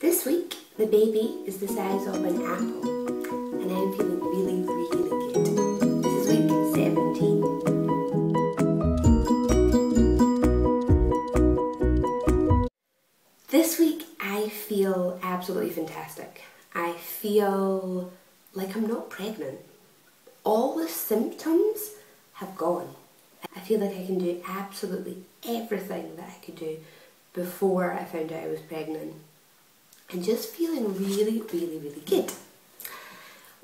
This week, the baby is the size of an apple, and I'm feeling really, really good. This is week 17. This week, I feel absolutely fantastic. I feel like I'm not pregnant. All the symptoms have gone. I feel like I can do absolutely everything that I could do before I found out I was pregnant. And just feeling really, really, really good.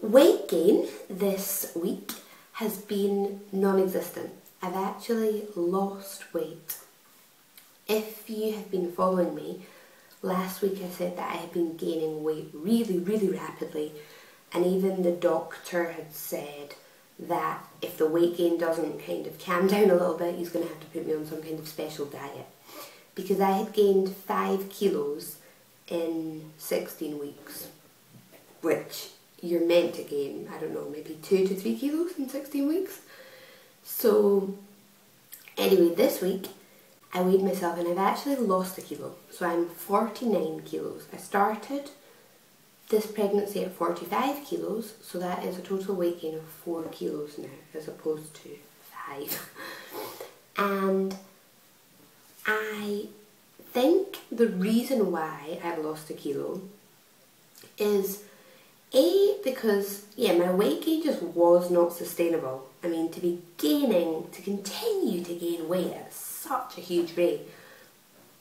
Weight gain this week has been non-existent. I've actually lost weight. If you have been following me, last week I said that I had been gaining weight really, really rapidly, and even the doctor had said that if the weight gain doesn't kind of calm down a little bit, he's going to have to put me on some kind of special diet. Because I had gained 5 kilos in 16 weeks, which you're meant to gain, I don't know, maybe 2 to 3 kilos in 16 weeks. So anyway, this week I weighed myself and I've actually lost a kilo. So I'm 49 kilos. I started this pregnancy at 45 kilos, so that is a total weight gain of 4 kilos now as opposed to 5. And I think the reason why I lost a kilo is because my weight gain just was not sustainable. I mean, to continue to gain weight at such a huge rate,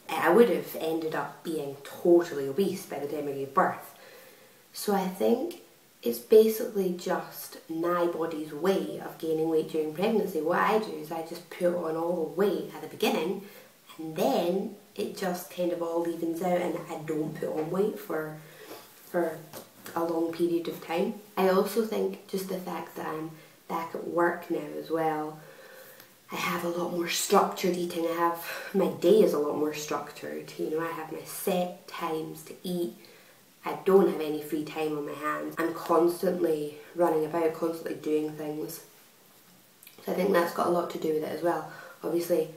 I would have ended up being totally obese by the time I gave birth. So I think it's basically just my body's way of gaining weight during pregnancy. What I do is I just put on all the weight at the beginning, and then it just kind of all evens out and I don't put on weight for a long period of time. I also think just the fact that I'm back at work now as well, I have a lot more structured eating. My day is a lot more structured. You know, I have my set times to eat. I don't have any free time on my hands. I'm constantly running about, constantly doing things. So I think that's got a lot to do with it as well. Obviously,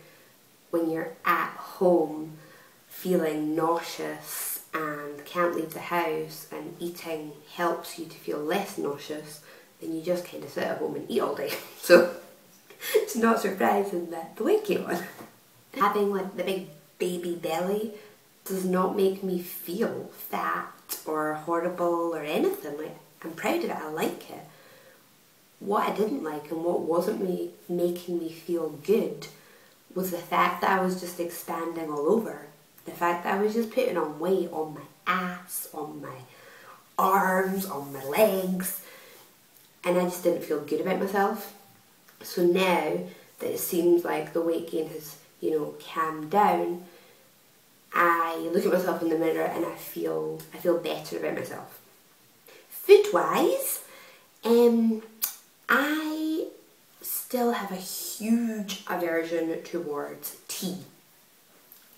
when you're at home feeling nauseous and can't leave the house and eating helps you to feel less nauseous, then you just kind of sit at home and eat all day. So it's not surprising that the weight came on. Having like the big baby belly does not make me feel fat or horrible or anything. Like, I'm proud of it, I like it. What I didn't like and what wasn't making me feel good was the fact that I was just expanding all over. The fact that I was just putting on weight on my ass, on my arms, on my legs, and I just didn't feel good about myself. So now that it seems like the weight gain has, calmed down, I look at myself in the mirror and I feel better about myself. Food-wise, I still have a huge aversion towards tea.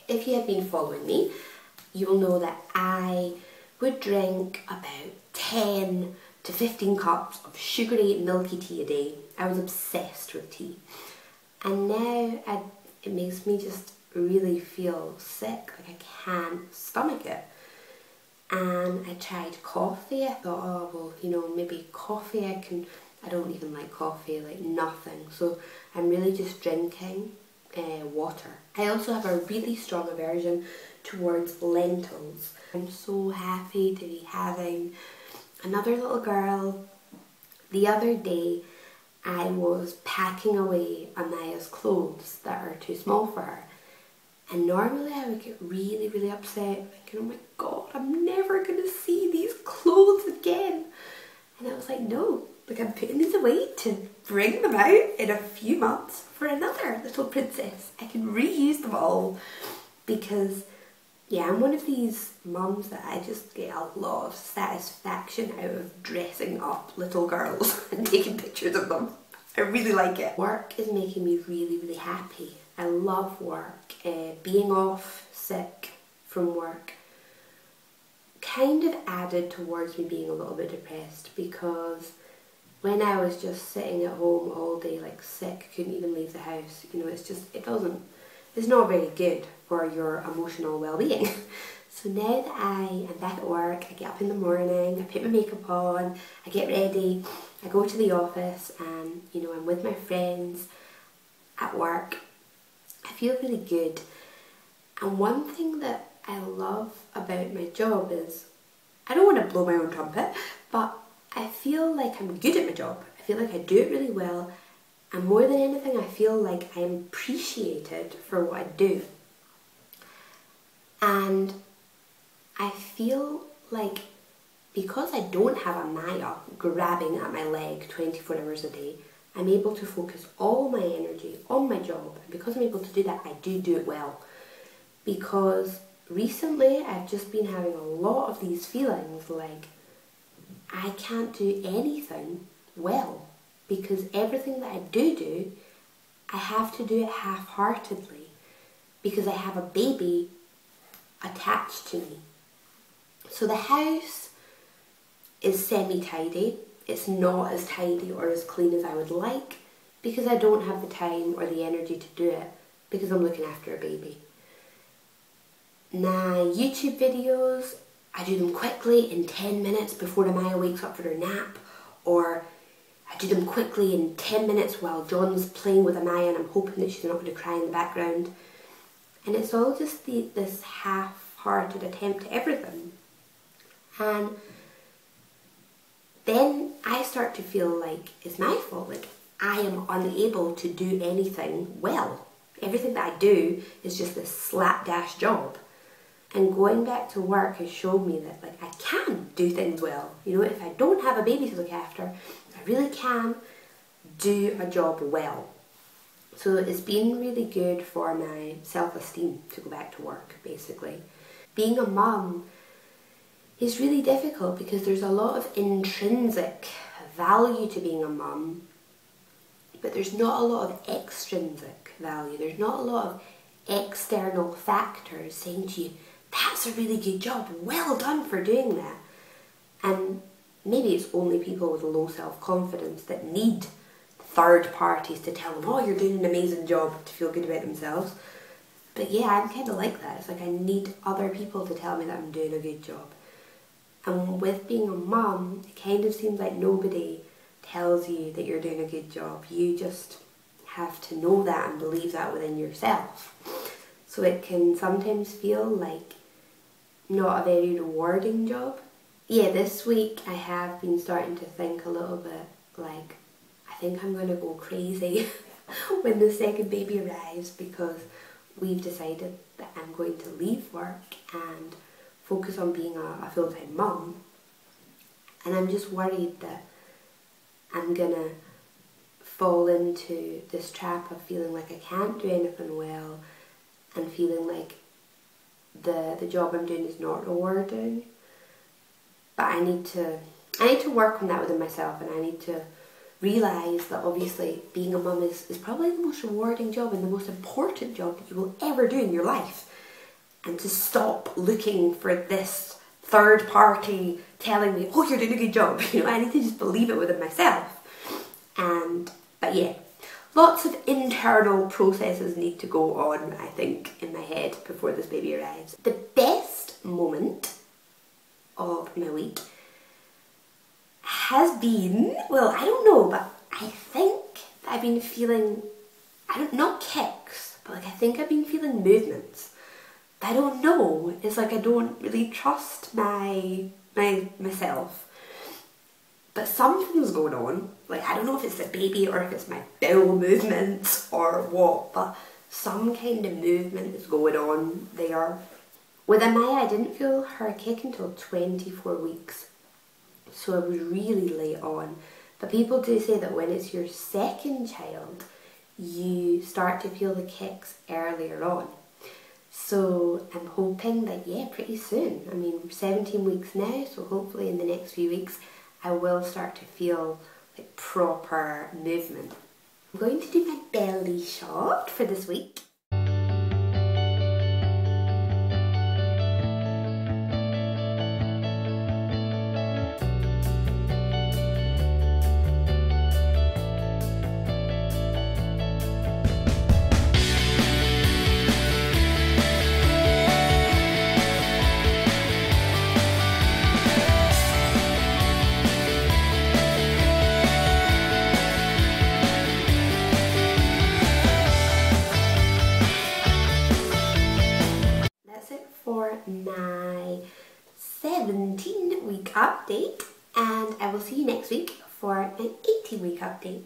If you have been following me, you will know that I would drink about 10 to 15 cups of sugary milky tea a day. I was obsessed with tea. And now it makes me just really feel sick, like I can't stomach it. And I tried coffee. I thought, oh well, maybe coffee I don't even like coffee, like nothing. So I'm really just drinking water. I also have a really strong aversion towards lentils. I'm so happy to be having another little girl. The other day I was packing away Amaya's clothes that are too small for her. And normally I would get really, really upset, thinking, oh my God, I'm never going to see these clothes again. And I was like, no, I'm putting these away to bring them out in a few months for another little princess. I can reuse them all because, I'm one of these mums that I just get a lot of satisfaction out of dressing up little girls and taking pictures of them. I really like it. Work is making me really, really happy. I love work. Being off sick from work kind of added towards me being a little bit depressed, because when I was just sitting at home all day like sick, couldn't even leave the house, it's not very good for your emotional well-being. So now that I am back at work, I get up in the morning, I put my makeup on, I get ready, I go to the office and, you know, I'm with my friends at work. I feel really good. And one thing that I love about my job is, I don't want to blow my own trumpet, but I feel like I'm good at my job. I feel like I do it really well. And more than anything, I feel like I'm appreciated for what I do. And I feel like because I don't have a Maya grabbing at my leg 24 hours a day, I'm able to focus all my energy on my job. And because I'm able to do that, I do it well. Because recently I've just been having a lot of these feelings like I can't do anything well. Because everything that I do, I have to do it half-heartedly. Because I have a baby attached to me. So the house is semi-tidy. It's not as tidy or as clean as I would like because I don't have the time or the energy to do it because I'm looking after a baby. My YouTube videos, I do them quickly in 10 minutes before Amaya wakes up for her nap, or I do them quickly in 10 minutes while John's playing with Amaya and I'm hoping that she's not going to cry in the background. And it's all just this half-hearted attempt at everything. And then I start to feel like it's my fault, like I am unable to do anything well. Everything that I do is just this slapdash job. And going back to work has shown me that like I can do things well. You know, if I don't have a baby to look after, I really can do a job well. So it's been really good for my self-esteem to go back to work, basically. Being a mum is really difficult because there's a lot of intrinsic value to being a mum, but there's not a lot of extrinsic value. There's not a lot of external factors saying to you, that's a really good job, well done for doing that. And maybe it's only people with low self-confidence that need third parties to tell them, oh, you're doing an amazing job, to feel good about themselves. But yeah, I'm kind of like that. It's like I need other people to tell me that I'm doing a good job. And with being a mum, it kind of seems like nobody tells you that you're doing a good job. You just have to know that and believe that within yourself. So it can sometimes feel like not a very rewarding job. Yeah, this week I have been starting to think a little bit like, I think I'm going to go crazy when the second baby arrives because we've decided that I'm going to leave work and focus on being a full-time mum. And I'm just worried that I'm going to fall into this trap of feeling like I can't do anything well and feeling like the job I'm doing is not rewarding. But I need to work on that within myself, and I need to realise that obviously being a mum is probably the most rewarding job and the most important job that you will ever do in your life. And to stop looking for this third party telling me, oh, you're doing a good job. You know, I need to just believe it within myself. But yeah, lots of internal processes need to go on, I think, in my head before this baby arrives. The best moment of my week has been, well, I don't know, but I think that I've been feeling, not kicks, but like I think I've been feeling movements. I don't know, it's like I don't really trust myself. But something's going on. Like, I don't know if it's the baby or if it's my bowel movements or what, but some kind of movement is going on there. With Amaya, I didn't feel her kick until 24 weeks. So I was really late on. But people do say that when it's your second child, you start to feel the kicks earlier on. So I'm hoping that, yeah, pretty soon. I mean, we're 17 weeks now, so hopefully in the next few weeks I will start to feel like proper movement. I'm going to do my belly shot for this week. for my 17-week update, and I will see you next week for an 18-week update.